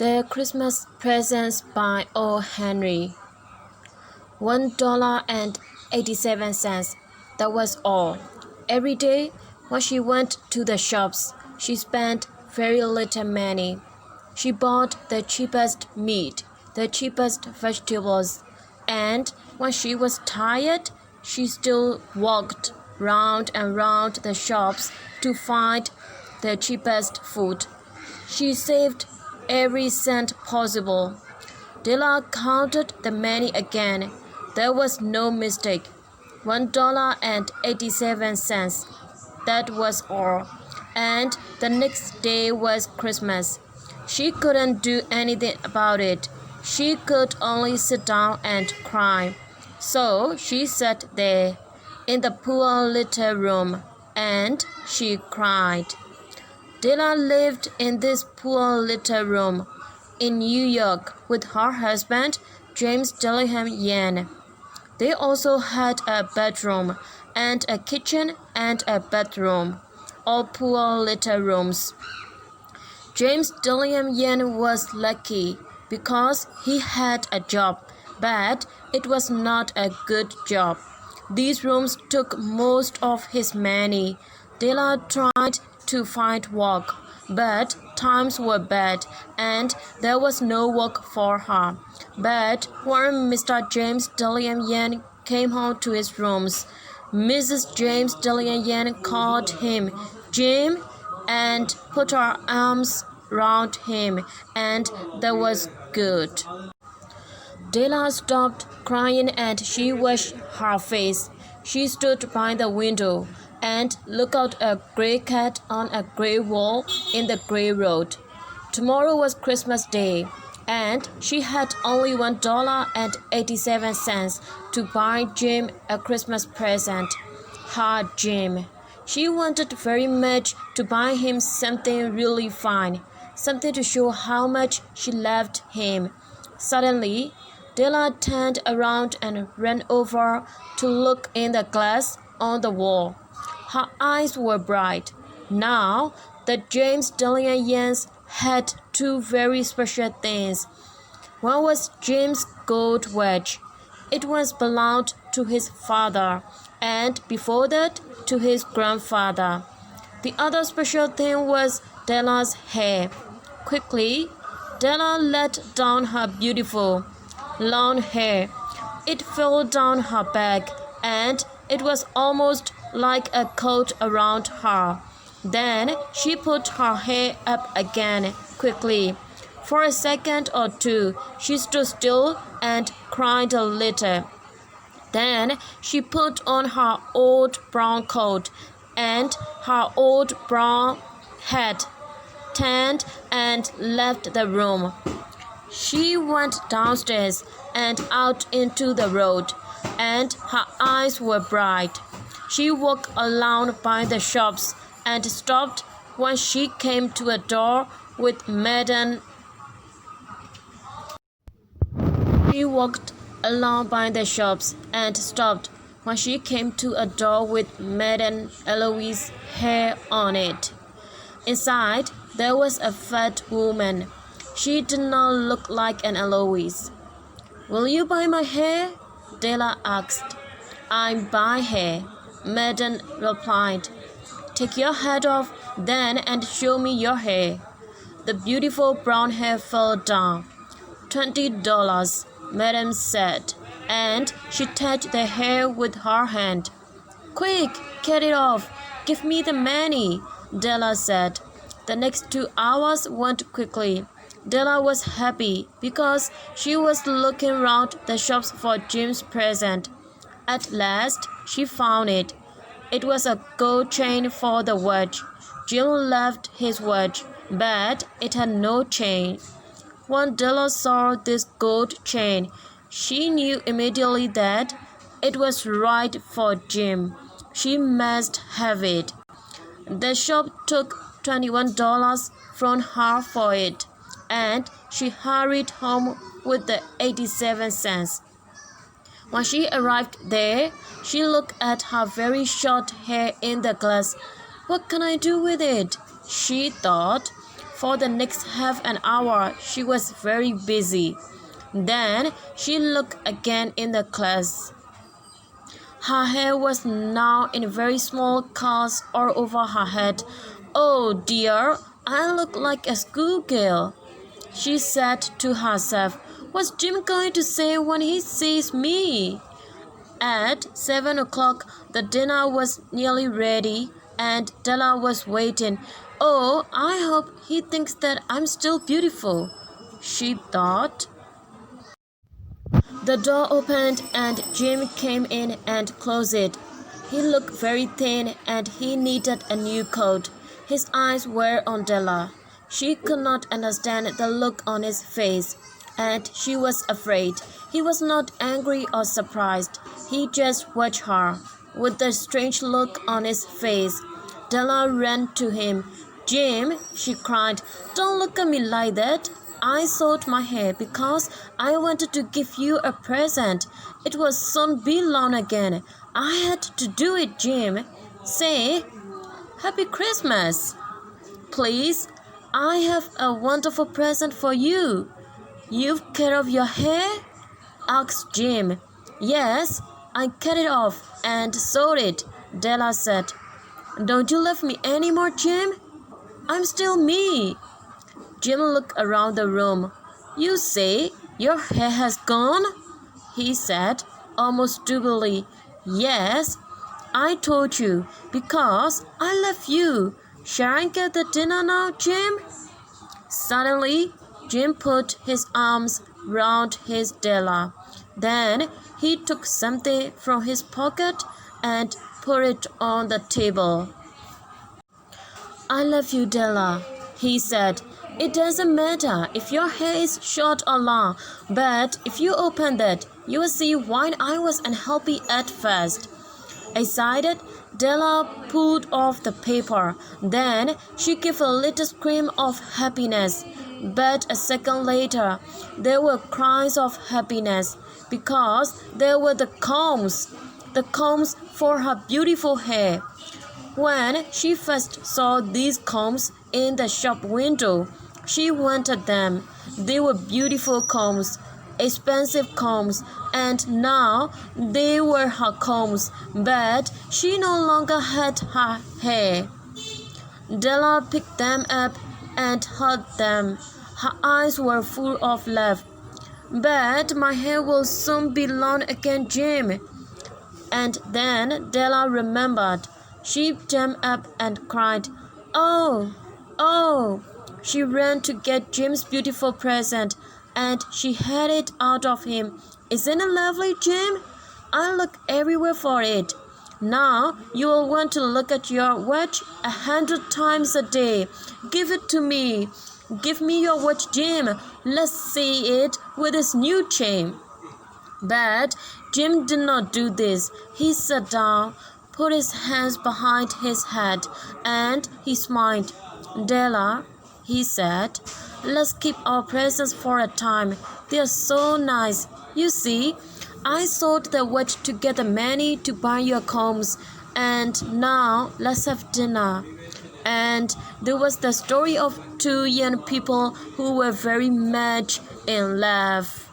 The Christmas Presents by O.Henry. $1.87. That was all. Every day, when she went to the shops, she spent very little money. She bought the cheapest meat, the cheapest vegetables, and when she was tired, she still walked round and round the shops to find the cheapest food. She saved every cent possible. Della counted the money again. There was no mistake. $1.87. That was all. And the next day was Christmas. She couldn't do anything about it. She could only sit down and cry. So she sat there in the poor little room, and she cried. Della lived in this poor little room in New York with her husband, James Dillingham Yan. They also had a bedroom and a kitchen and a bathroom, all poor little rooms. James Dillingham Yan was lucky because he had a job, but it was not a good job. These rooms took most of his money. Della tried to find work, but times were bad and there was no work for her. But when Mr. James Dillingham Yan came home to his rooms, Mrs. James Dillingham Yan called him Jim and put her arms round him, and that was good. Della stopped crying and she washed her face. She stood by the window and looked at a gray cat on a gray wall in the gray road. Tomorrow was Christmas Day, and she had only $1.87 to buy Jim a Christmas present. Her Jim. She wanted very much to buy him something really fine, something to show how much she loved him. Suddenly, Della turned around and ran over to look in the glass on the wall. Her eyes were bright. Now, the James Dillingham Yans had two very special things. One was Jim's gold watch. It was belonged to his father, and before that, to his grandfather. The other special thing was Della's hair. Quickly, Della let down her beautiful long hair. It fell down her back, and it was almost like a coat around her. Then she put her hair up again quickly. For a second or two, she stood still and cried a little. Then she put on her old brown coat and her old brown hat, turned and left the room. She went downstairs and out into the road, and her eyes were bright. She walked along by the shops and stopped when she came to a door with Madame. She walked along by the shops and stopped when she came to a door with Madame Eloise's hair on it. Inside, there was a fat woman. She did not look like an Eloise. "Will you buy my hair?" Della asked. "I buy hair," Madame replied. "Take your hat off then and show me your hair." The beautiful brown hair fell down. $20, Madame said, and she touched the hair with her hand. "Quick, cut it off. Give me the money," Della said. The next 2 hours went quickly. Della was happy because she was looking round the shops for Jim's present. At last, she found it. It was a gold chain for the watch. Jim loved his watch, but it had no chain. When Della saw this gold chain, she knew immediately that it was right for Jim. She must have it. The shop took $21 from her for it, and she hurried home with the 87 cents. When she arrived there, she looked at her very short hair in the glass. "What can I do with it?" she thought. For the next half an hour, she was very busy. Then she looked again in the class. Her hair was now in very small curls all over her head. "Oh dear, I look like a schoolgirl," she said to herself. "What's Jim going to say when he sees me?" At 7 o'clock, the dinner was nearly ready, and Della was waiting. "Oh, I hope he thinks that I'm still beautiful," she thought. The door opened and Jim came in and closed it. He looked very thin and he needed a new coat. His eyes were on Della. She could not understand the look on his face, and she was afraid. He was not angry or surprised. He just watched her, with a strange look on his face. Della ran to him. "Jim," she cried, "don't look at me like that. I sewed my hair because I wanted to give you a present. It will soon be long again. I had to do it, Jim. Say, Happy Christmas. Please, I have a wonderful present for you." "You've cut off your hair?" asked Jim. "Yes, I cut it off and sewed it," Della said. "Don't you love me anymore, Jim?" "I'm still me." Jim looked around the room. "You say your hair has gone?" he said, almost stupidly. "Yes, I told you, because I love you. Shall I get the dinner now, Jim?" Suddenly, Jim put his arms round his Della. Then he took something from his pocket and put it on the table. "I love you, Della," he said. "It doesn't matter if your hair is short or long, but if you open that, you will see why I was unhappy at first." Excited, Della pulled off the paper. Then she gave a little scream of happiness. But a second later, there were cries of happiness, because there were the combs for her beautiful hair. When she first saw these combs in the shop window, she wanted them. They were beautiful combs, expensive combs, and now they were her combs, but she no longer had her hair. Della picked them up and held them. Her eyes were full of love. "But my hair will soon be long again, Jim." And then Della remembered. She jumped up and cried, "Oh, oh!" She ran to get Jim's beautiful present, and she had it out of him. "Isn't it lovely, Jim? I look everywhere for it. Now you will want to look at your watch 100 times a day. Give it to me. Give me your watch, Jim. Let's see it with its new chain." But Jim did not do this. He sat down, put his hands behind his head, and he smiled. "Della," he said, "let's keep our presents for a time. They are so nice. You see, I sold the watch to get the money to buy your combs, and now let's have dinner." And there was the story of two young people who were very much in love.